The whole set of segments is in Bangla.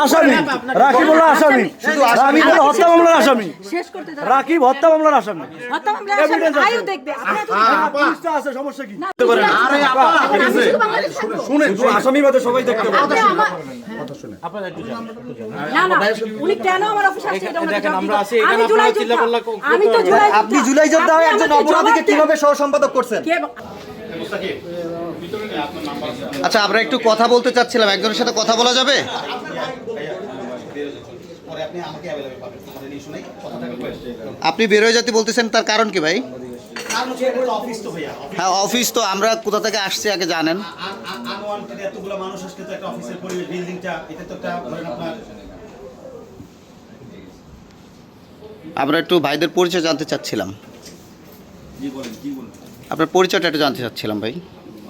আসামি রাকিব হলো আসামি, রাকিব হলো হত্যা মামলার আসামি, রাকিব হত্যা মামলার আসামি। পুলিশ তো আছে, সমস্যা কি? শুনেন, আসামি বাদে সবাই দেখতে পাবে। আপনি জুলাই যোদ্ধায় একজন অপরাধীকে কিভাবে সহ সম্পাদক করছেন? আচ্ছা, আমরা একটু কথা বলতে চাচ্ছিলাম, একজনের সাথে কথা বলা যাবে? আপনি বেরোয় যেতে বলতেছেন, তার কারণ কি ভাই? হ্যাঁ, অফিস তো আমরা কোথা থেকে আসছি আগে জানেন। আমরা একটু ভাইদের পরিচয় জানতে চাচ্ছিলাম। আপনার পরিচয়টা একটু জানতে চাচ্ছিলাম ভাই।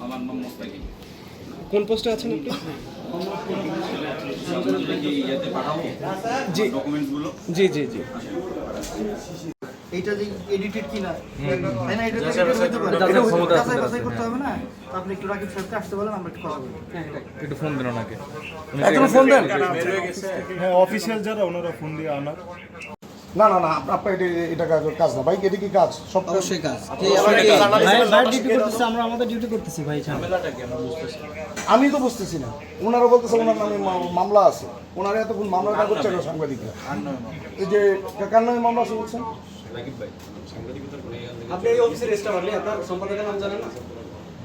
আমার নাম মোস্তাকিম। কোন পোস্টে আছেন আপনি? জি, ডকুমেন্টসগুলো জি জি জি। এইটা যে এডিটেড কিনা তাই না, এটা হতে পারে, যাচাই বাছাই করতে হবে না। আপনি একটু রাকিব সাহেবকে আসতে বলেন, আমরা একটু কথা বলবো। একটু ফোন দেন ওনাকে। এখন ফোন দেন। হ্যাঁ, অফিসিয়াল যারা ওনারা ফোন দিয়ে আনার। না না না, আপনার এটা কাজ না ভাই, এটা কি কাজ? সব অবশ্যই কাজ। আমরা আমাদের ডিউটি করতেছি ভাই। আমি তো বুঝতেছি না, ওনারা বলতেছে ওনার নামে মামলা আছে, ওনারা এতক্ষণ মামলাটা করছে না সাংবাদিকরা। এই যে কার নামে মামলা আছে বলছেন? আপনি এই অফিসের স্টাফ, আপনি আপনার সম্পাদকের নাম জানেন না?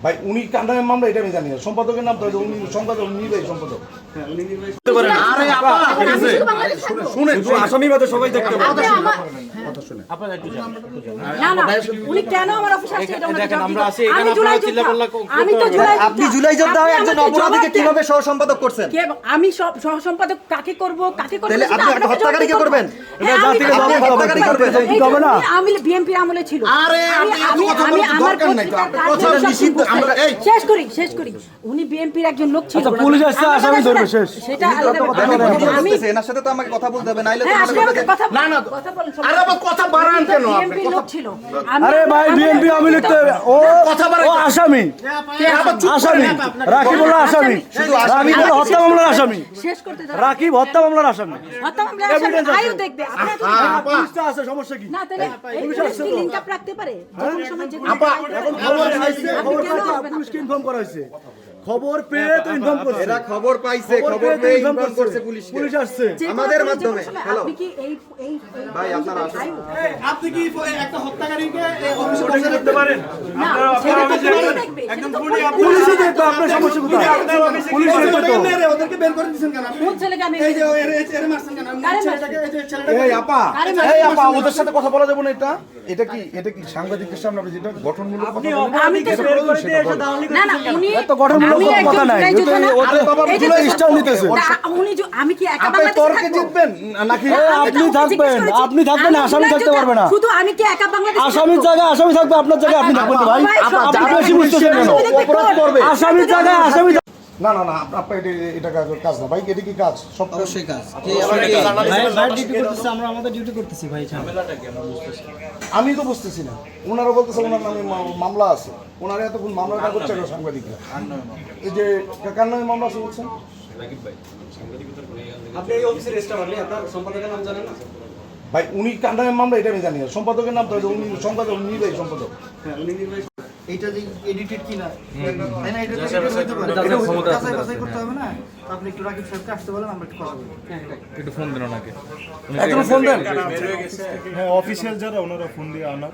ভাই উনি কার নামে মামলা এটা আমি জানি না, সম্পাদকের নাম তো উনি সম্পাদক, উনি সম্পাদক। শুনেন, আসামি বাদে সবাই দেখতে পাবে। আপনি জুলাই যোদ্ধায় একজন অপরাধীকে কিভাবে সহ সম্পাদক করছেন? আমি সহ সম্পাদক কাকে করব, কাকে করব? তাহলে আপনি একটা হত্যাকারীকে করবেন? আমি বিএনপির আমলে ছিল। আমি আমার শেষ করি। উনি বিএনপির একজন লোক ছিল। পুলিশ আসছে, আসামি ধরবে, শেষ। সেটা আমি এনার সাথে তো আমাকে কথা বলতে হবে, নাইলে তো কথা বাড়ান কেন? বিএনপির লোক ছিল। আরে ভাই, বিএনপি আমি লিখতে হবে। ও আসামি, আসামি রাকিব হলো আসামি, রাকিব হলো হত্যা মামলার আসামি, শেষ করতে দাও। রাকিব হত্যা মামলার আসামি। হত্যা মামলার আসামি আয়ু দেখবে। পুলিশ তো আছে, সমস্যা কি? না, তাহলে পুলিশ কি লিংক আপ রাখতে পারে? যখন সময় যে পুলিশকে ইনফর্ম করা হয়েছে, খবর পেয়ে তো ইনফর্ম করছে। এরা খবর পাইছে, খবর পেয়ে ইনফর্ম করছে পুলিশকে। পুলিশ আসছে আমাদের মাধ্যমে। হ্যালো আপনি কি এই ভাই, আপনারা আসেন। আপনি কি একটা হত্যাকারীকে অফিসে ওটা করতে পারেন? না, সেটা তো পুলিশ দেখবে। একদম পুলিশই দেখবে আপনার সমস্যা কোথায়। পুলিশ দেখবে তো। ওদেরকে বের করে দিয়েছেন কেন আপনি? কোন ছেলেকে আমি এই যে এর মারছেন কেন? কারে ছেলেটাকে, এই যে ছেলেটাকে এই আপা, আরে এই আপা, ওদের সাথে কথা বলা যাবে না। এটা কি সাংবাদিকদের সামনে আপনি যেটা গঠনমূলক কথা বলেন, আমি তো এটা বলুন, সেটা বলুন। না উনি এত গঠনমূলক কথা নাই। স্টাইল নিতেছে। উনি আমি কি একা আপনি বাংলাদেশে তর্কে থাকবো? জিতবেন নাকি? আপনি থাকবেন, আসামি থাকতে পারবে না। শুধু আমি কি একা বাংলাদেশে আসামির জায়গায় আসামি থাকবে, আপনার জায়গায় আপনি থাকবেন তো ভাই। আপনি বেশি বুঝতেছেন কেন? অপরাধ করবে। আসামির জায়গায় আসামি না না না, আপনার এটা কাজ না ভাই, এটা কি কাজ? সব অবশ্যই কাজ। আমরা আমাদের ডিউটি করতেছি ভাই। আমি তো বুঝতেছি না, ওনারা বলতেছে ওনার নামে মামলা আছে, ওনারা এতক্ষণ মামলাটা করছে না সাংবাদিকরা। এই যে কার নামে মামলা আছে বলছেন? আপনি এই অফিসের স্টাফ, আপনি আপনার সম্পাদকের নাম জানেন না? ভাই উনি কার নামে মামলা এটা আমি জানি না, সম্পাদকের নাম তো উনি সম্পাদক, উনি সম্পাদক। এইটা যে এডিটেড কিনা তাই না, এটা হতে পারে, যাচাই বাছাই করতে হবে না। আপনি একটু রাকিব সাহেবকে আসতে বলেন, আমরা একটু কথা বলবো। একটু ফোন দেন ওনাকে। এখন ফোন দেন। হ্যাঁ, অফিসিয়াল যারা ওনারা ফোন দিয়ে আনার।